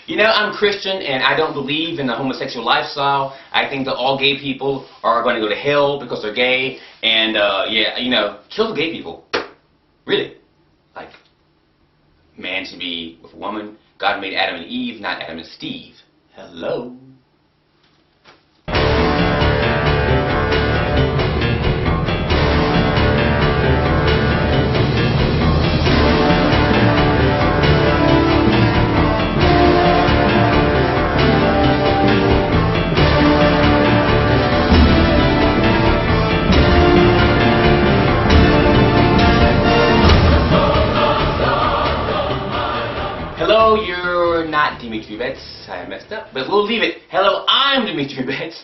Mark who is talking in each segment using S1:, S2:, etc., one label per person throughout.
S1: You know, I'm Christian and I don't believe in the homosexual lifestyle. I think that all gay people are going to go to hell because they're gay. And, yeah, you know, kill the gay people. Really. Like, man should be with a woman. God made Adam and Eve, not Adam and Steve. Hello. Hello, you're not Demetri Betts. I messed up, but we'll leave it. Hello, I'm Demetri Betts,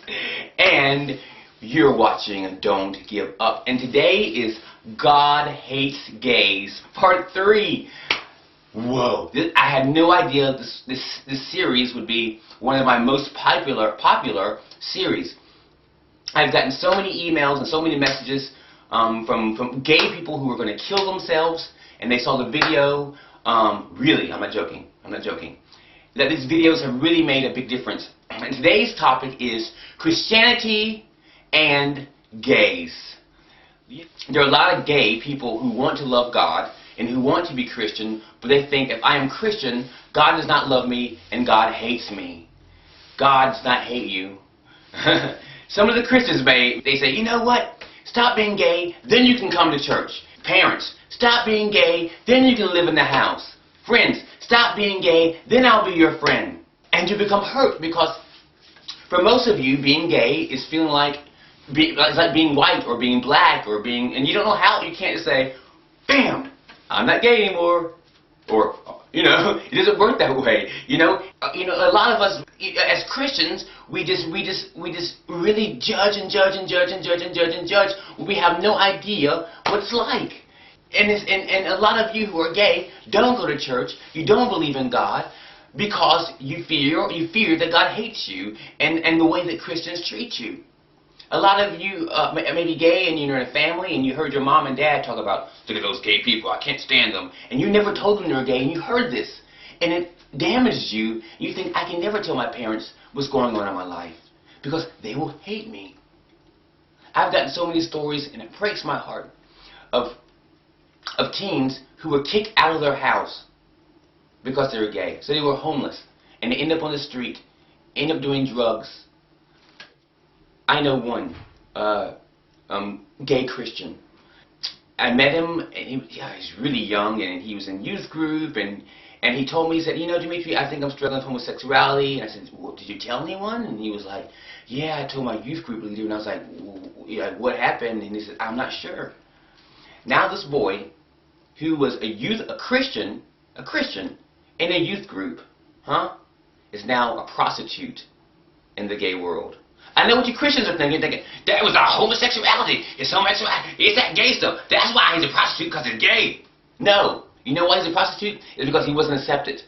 S1: and you're watching Don't Give Up. And today is God Hates Gays, Part 3. Whoa! I had no idea this series would be one of my most popular series. I've gotten so many emails and so many messages from gay people who were going to kill themselves, and they saw the video. Really, I'm not joking, that these videos have really made a big difference. And today's topic is Christianity and gays. There are a lot of gay people who want to love God and who want to be Christian, but they think if I am Christian, God does not love me and God hates me. God does not hate you. Some of the Christians they say, you know what? Stop being gay, then you can come to church. Parents, stop being gay, then you can live in the house. Friends, stop being gay, then I'll be your friend. And you become hurt because for most of you, being gay is feeling like it's like being white or being black or being, and you don't know how. You can't just say, bam, I'm not gay anymore. Or, you know, it doesn't work that way. You know, a lot of us as Christians, we just really judge and judge and judge and judge and judge and judge. We have no idea what it's like. And a lot of you who are gay don't go to church. You don't believe in God because you fear that God hates you and the way that Christians treat you. A lot of you may be gay and you're in a family and you heard your mom and dad talk about, look at those gay people, I can't stand them. And you never told them they were gay and you heard this. And it damages you. You think, I can never tell my parents what's going on in my life because they will hate me. I've gotten so many stories, and it breaks my heart, of teens who were kicked out of their house because they were gay. So they were homeless and they end up on the street, end up doing drugs. I know one gay Christian. I met him, and he's really young, and he was in youth group, and he told me, he said, you know, Demetri, I think I'm struggling with homosexuality. And I said, well, did you tell anyone? And he was like, yeah, I told my youth group leader. And I was like, well, what happened? And he said, I'm not sure. Now this boy, who was a Christian in a youth group, is now a prostitute in the gay world. I know what you Christians are thinking, that was our homosexuality, it's that gay stuff. That's why he's a prostitute, because he's gay. No. You know why he's a prostitute? It's because he wasn't accepted.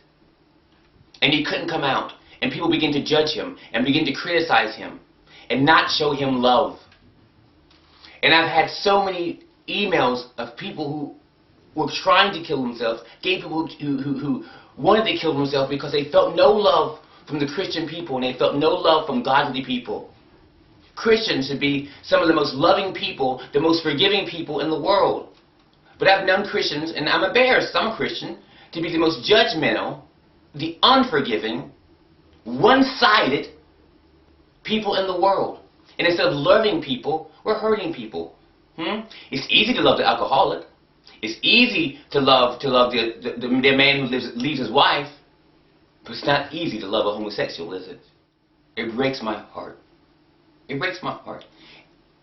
S1: And he couldn't come out. And people begin to judge him and begin to criticize him and not show him love. And I've had so many emails of people who were trying to kill themselves, gay people who wanted to kill themselves because they felt no love from the Christian people and they felt no love from godly people. Christians should be some of the most loving people, the most forgiving people in the world. But I've known Christians, and I'm embarrassed, I'm a Christian, to be the most judgmental, the unforgiving, one-sided people in the world. And instead of loving people, we're hurting people. It's easy to love the alcoholic. It's easy to love the man who leaves his wife. But it's not easy to love a homosexual, is it? It breaks my heart. It breaks my heart.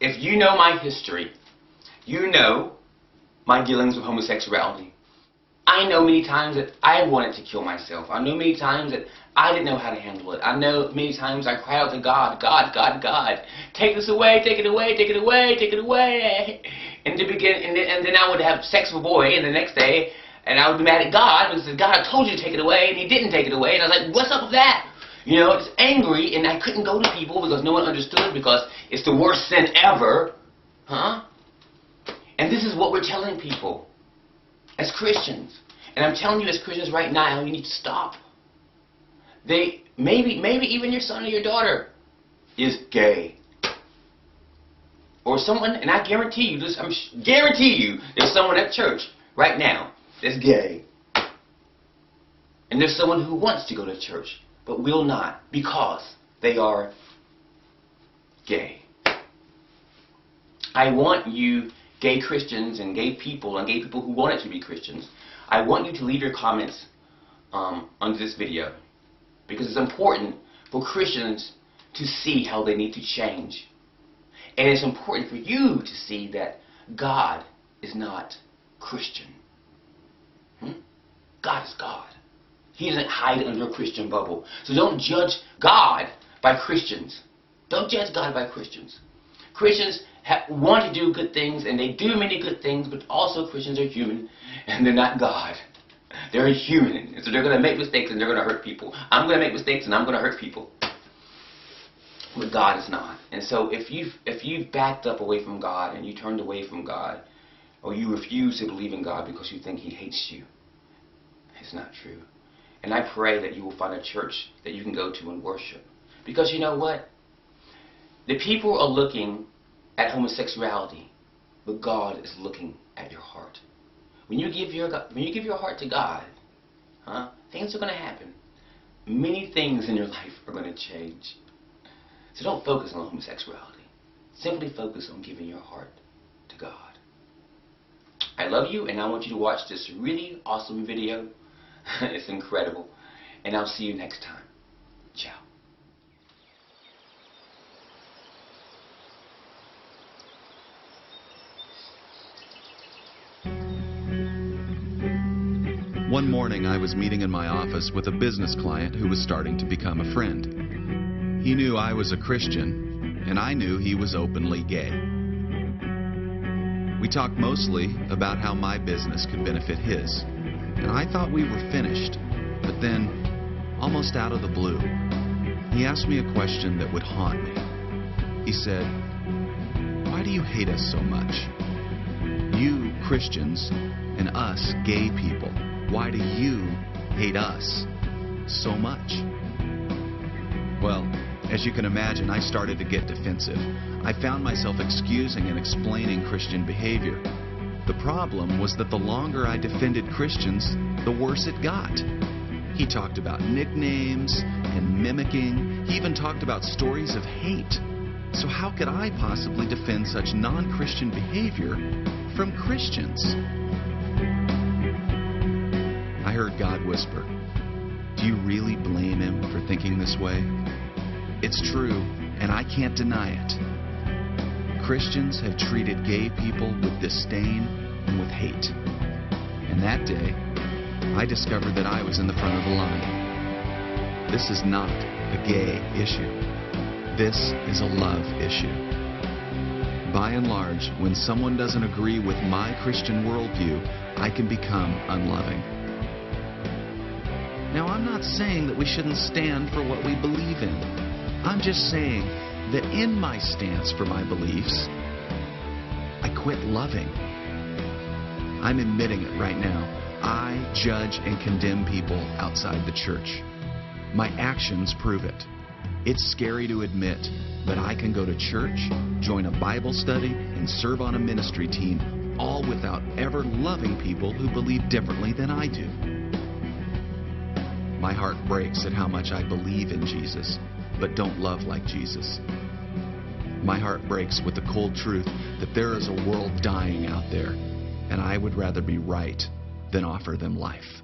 S1: If you know my history, you know my dealings with homosexuality. I know many times that I wanted to kill myself. I know many times that I didn't know how to handle it. I know many times I cried out to God, God, God, God, take this away, take it away, take it away, take it away. And then I would have sex with a boy, and the next day, and I would be mad at God because God, I told you to take it away, and He didn't take it away. And I was like, what's up with that? You know, it's angry, and I couldn't go to people because no one understood, because it's the worst sin ever. And this is what we're telling people as Christians. And I'm telling you as Christians right now, you need to stop. maybe even your son or your daughter is gay. Or someone, and I guarantee you, guarantee you, there's someone at church right now that's gay. And there's someone who wants to go to church, but will not because they are gay. I want you, gay Christians and gay people who want it to be Christians, I want you to leave your comments under this video. Because it's important for Christians to see how they need to change. And it's important for you to see that God is not Christian. God is God. He doesn't hide under a Christian bubble. So don't judge God by Christians. Don't judge God by Christians. Christians want to do good things, and they do many good things, but also Christians are human, and they're not God. They're human, and so they're going to make mistakes, and they're going to hurt people. I'm going to make mistakes, and I'm going to hurt people. But God is not. And so if you've backed up away from God, and you turned away from God, or you refuse to believe in God because you think He hates you, it's not true. And I pray that you will find a church that you can go to and worship. Because you know what? The people are looking at homosexuality, but God is looking at your heart. When you give your heart to God, things are going to happen. Many things in your life are going to change. So don't focus on homosexuality. Simply focus on giving your heart to God. I love you, and I want you to watch this really awesome video. It's incredible. And I'll see you next time. Ciao.
S2: One morning I was meeting in my office with a business client who was starting to become a friend. He knew I was a Christian, and I knew he was openly gay. We talked mostly about how my business could benefit his, and I thought we were finished. But then, almost out of the blue, he asked me a question that would haunt me. He said, "Why do you hate us so much? You Christians and us gay people, why do you hate us so much?" Well, as you can imagine, I started to get defensive. I found myself excusing and explaining Christian behavior. The problem was that the longer I defended Christians, the worse it got. He talked about nicknames and mimicking. He even talked about stories of hate. So how could I possibly defend such non-Christian behavior from Christians? I heard God whisper, "Do you really blame him for thinking this way? It's true, and I can't deny it. Christians have treated gay people with disdain and with hate. And that day, I discovered that I was in the front of the line. This is not a gay issue. This is a love issue. By and large, when someone doesn't agree with my Christian worldview, I can become unloving. Now, I'm not saying that we shouldn't stand for what we believe in. I'm just saying that in my stance for my beliefs, I quit loving. I'm admitting it right now. I judge and condemn people outside the church. My actions prove it. It's scary to admit, but I can go to church, join a Bible study, and serve on a ministry team, all without ever loving people who believe differently than I do. My heart breaks at how much I believe in Jesus, but don't love like Jesus. My heart breaks with the cold truth that there is a world dying out there, and I would rather be right than offer them life.